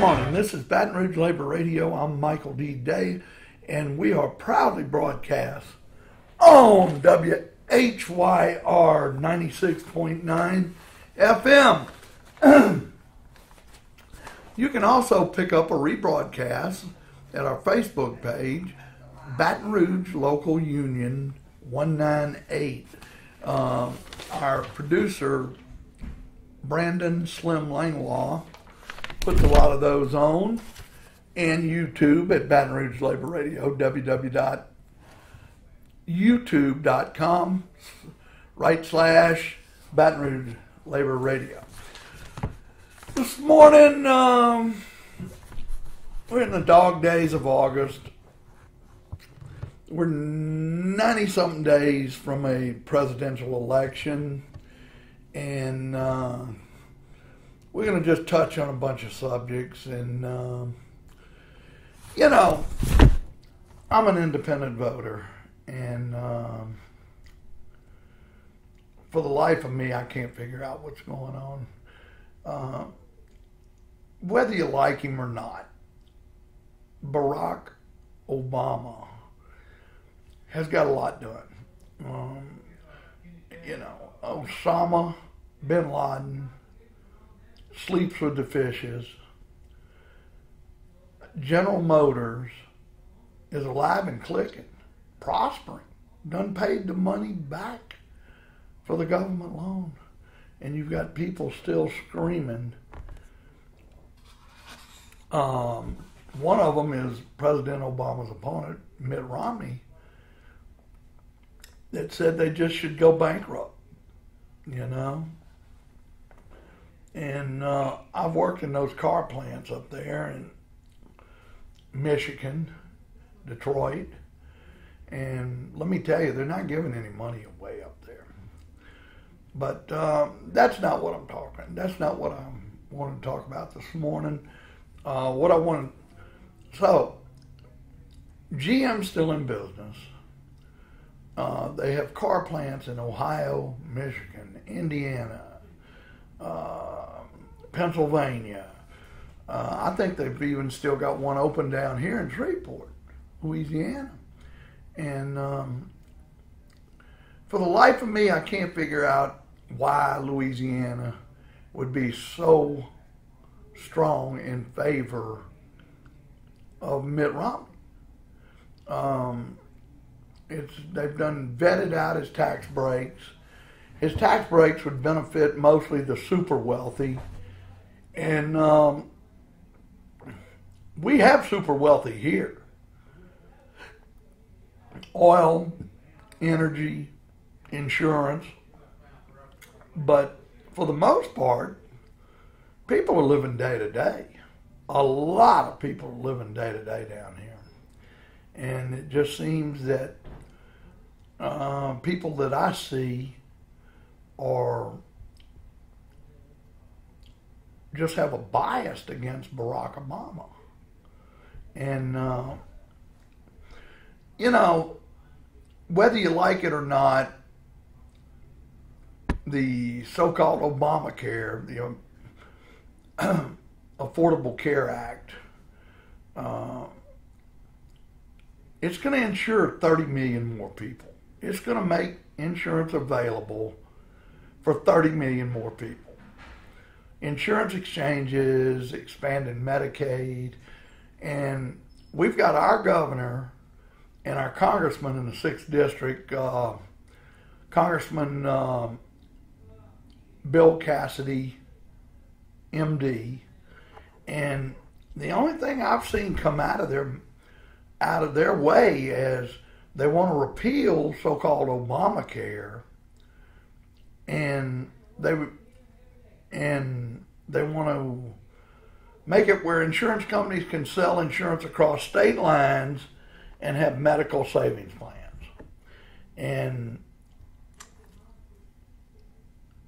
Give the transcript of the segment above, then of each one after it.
morning. This is Baton Rouge Labor Radio. I'm Michael D. Day, and we are proudly broadcast on WHYR 96.9 FM. You can also pick up a rebroadcast at our Facebook page, Baton Rouge Local Union 198. Our producer, Brandon Slim Langlaw, puts a lot of those on, and YouTube at Baton Rouge Labor Radio, www.youtube.com/Baton Rouge Labor Radio. This morning, we're in the dog days of August. We're 90-something days from a presidential election, and we're going to just touch on a bunch of subjects. And, I'm an independent voter, and for the life of me, I can't figure out what's going on. Whether you like him or not, Barack Obama has got a lot done. Osama bin Laden sleeps with the fishes. General Motors is alive and clicking, prospering, done paid the money back for the government loan. And you've got people still screaming. One of them is President Obama's opponent, Mitt Romney, that said they just should go bankrupt, And I've worked in those car plants up there in Michigan, Detroit, and let me tell you, they're not giving any money away up there. But that's not what I'm talking. That's not what I want to talk about this morning. So GM's still in business. They have car plants in Ohio, Michigan, Indiana, Pennsylvania. I think they've even still got one open down here in Shreveport, Louisiana. And for the life of me, I can't figure out why Louisiana would be so strong in favor of Mitt Romney. They've vetted out his tax breaks. His tax breaks would benefit mostly the super wealthy, and we have super wealthy here. Oil, energy, insurance, but for the most part, people are living day to day. A lot of people are living day to day down here, and it just seems that people that I see are just have a bias against Barack Obama. And, whether you like it or not, the so-called Obamacare, the Affordable Care Act, it's going to insure 30 million more people. It's going to make insurance available for 30 million more people. Insurance exchanges, expanding Medicaid, and we've got our governor and our congressman in the 6th District, Congressman Bill Cassidy, MD, and the only thing I've seen come out of their way is they want to repeal so-called Obamacare, and they want to make it where insurance companies can sell insurance across state lines and have medical savings plans. And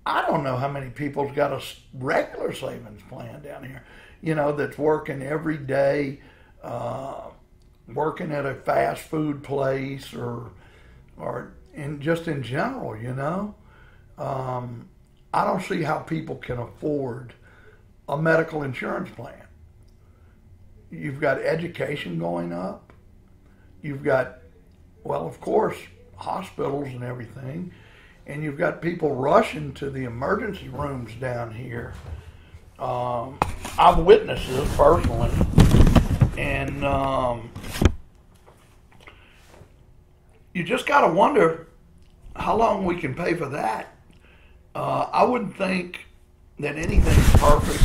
I don't know how many people's got a regular savings plan down here, that's working every day, working at a fast food place or just in general, I don't see how people can afford a medical insurance plan. You've got education going up. You've got, well, of course, hospitals and everything. And you've got people rushing to the emergency rooms down here. I've witnessed this personally. And you just got to wonder how long we can pay for that. I wouldn't think that anything's perfect.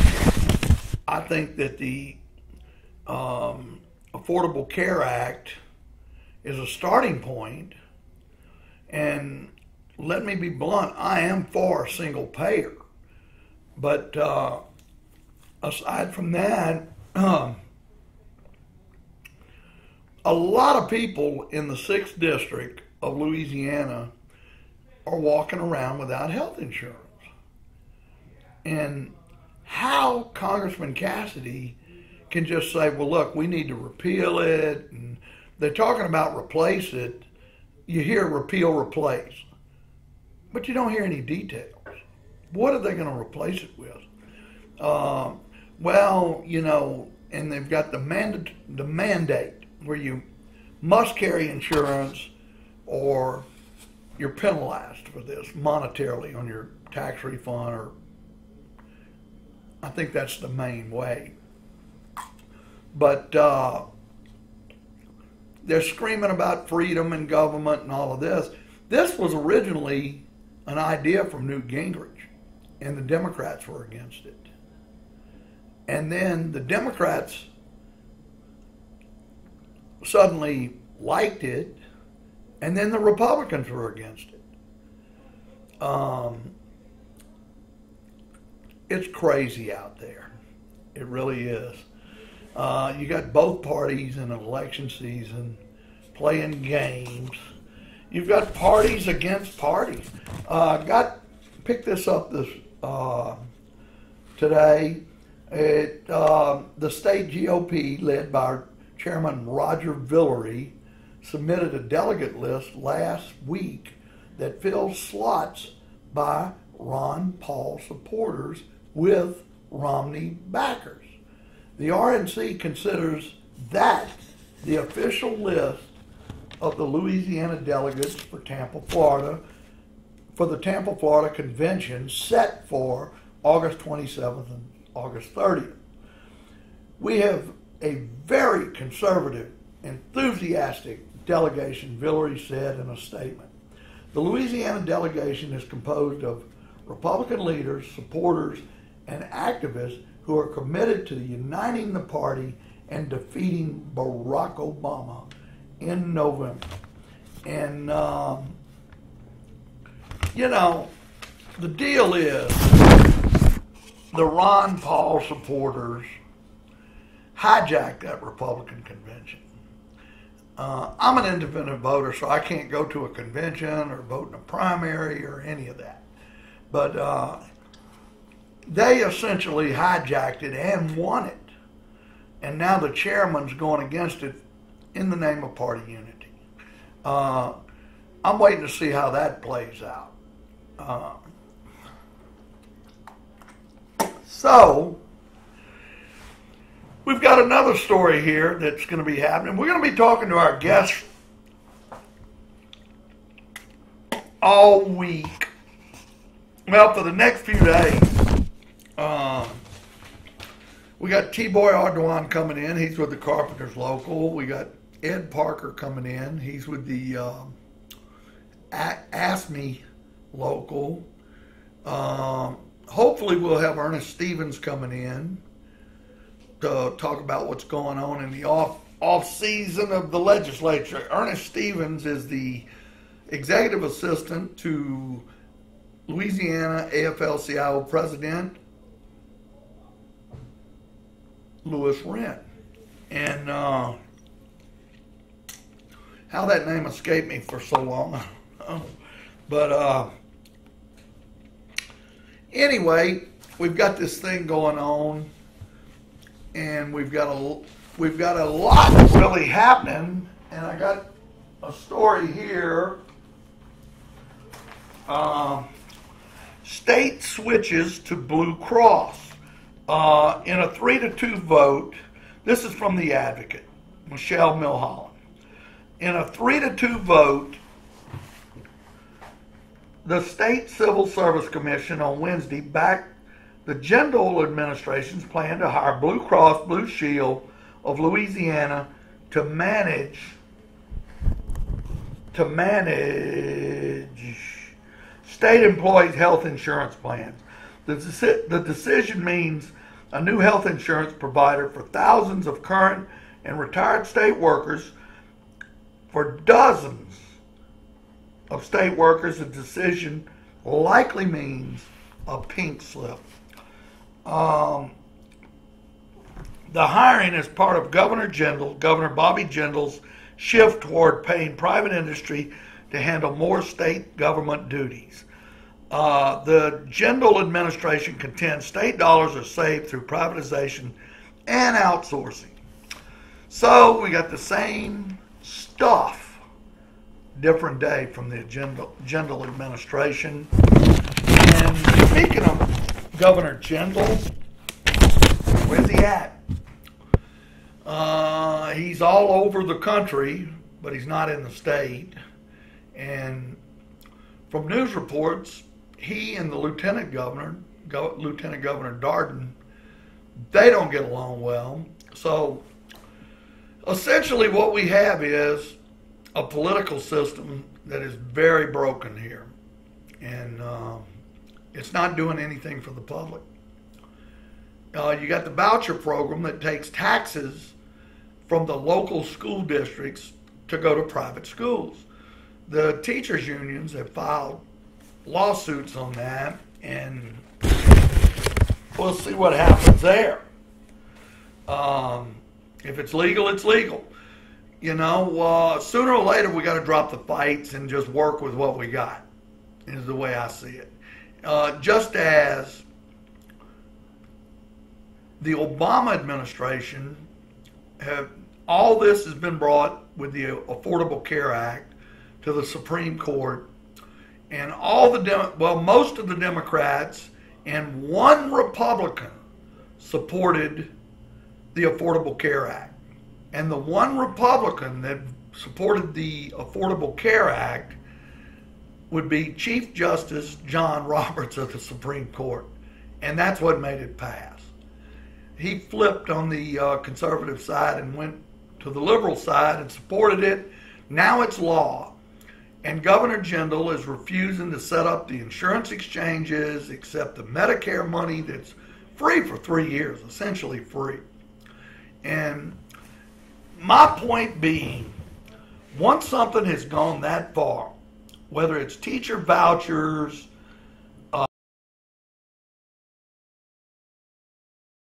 I think that the Affordable Care Act is a starting point. And let me be blunt, I am for a single payer. But aside from that, a lot of people in the 6th District of Louisiana are walking around without health insurance. And how Congressman Cassidy can just say, well, look, we need to repeal it, and they're talking about replace it. You hear repeal, replace, but you don't hear any details. What are they going to replace it with? Well, you know, and they've got the mandate where you must carry insurance or you're penalized for this monetarily on your tax refund, or I think that's the main way. But they're screaming about freedom and government and all of this. This was originally an idea from Newt Gingrich, and the Democrats were against it. And then the Democrats suddenly liked it, and then the Republicans were against it. It's crazy out there. It really is. You got both parties in an election season playing games. You've got parties against parties. Picked this up today. The state GOP, led by Chairman Roger Villery, submitted a delegate list last week that fills slots by Ron Paul supporters with Romney backers. The RNC considers that the official list of the Louisiana delegates for Tampa, Florida, for the Tampa, Florida convention set for August 27th and August 30th. We have a very conservative, enthusiastic delegation, Villery said in a statement. The Louisiana delegation is composed of Republican leaders, supporters, and activists who are committed to uniting the party and defeating Barack Obama in November. And, you know, the deal is the Ron Paul supporters hijacked that Republican convention. I'm an independent voter, so I can't go to a convention or vote in a primary or any of that. But they essentially hijacked it and won it. And now the chairman's going against it in the name of party unity. I'm waiting to see how that plays out. So, we've got another story here that's going to be happening. We're going to be talking to our guests all week. Well, for the next few days. We got T-Boy Ardoin coming in. He's with the Carpenters Local. We got Ed Parker coming in. He's with the ASME Local. Hopefully we'll have Ernest Stevens coming in to talk about what's going on in the off season of the legislature. Ernest Stevens is the executive assistant to Louisiana AFL-CIO President Louis Rent. And how that name escaped me for so long. But anyway, we've got this thing going on, and we've got a lot really happening. And I got a story here. State switches to Blue Cross. In a 3-2 vote, This is from the Advocate, Michelle Milholland. In a 3-2 vote, the State Civil Service Commission on Wednesday backed the Jindal administration's plan to hire Blue Cross Blue Shield of Louisiana to manage state employees' health insurance plans. The decision means a new health insurance provider for thousands of current and retired state workers. For dozens of state workers, the decision likely means a pink slip. The hiring is part of Governor Bobby Jindal's shift toward paying private industry to handle more state government duties. The Jindal administration contends state dollars are saved through privatization and outsourcing. So we got the same stuff, different day from the Jindal administration. And speaking of Governor Jindal, where's he at? He's all over the country, but he's not in the state. And from news reports, he and the Lieutenant Governor Darden, they don't get along well. So essentially what we have is a political system that is very broken here. And it's not doing anything for the public. You got the voucher program that takes taxes from the local school districts to go to private schools. The teachers' unions have filed lawsuits on that, and we'll see what happens there. If it's legal, it's legal. You know, sooner or later we got to drop the fights and just work with what we got, is the way I see it. Just as the Obama administration, all this has been brought with the Affordable Care Act to the Supreme Court, and most of the Democrats and one Republican supported the Affordable Care Act. And the one Republican that supported the Affordable Care Act would be Chief Justice John Roberts of the Supreme Court. And that's what made it pass. He flipped on the conservative side and went to the liberal side and supported it. Now it's law. And Governor Jindal is refusing to set up the insurance exchanges, accept the Medicare money that's free for 3 years, essentially free. And my point being, once something has gone that far, whether it's teacher vouchers,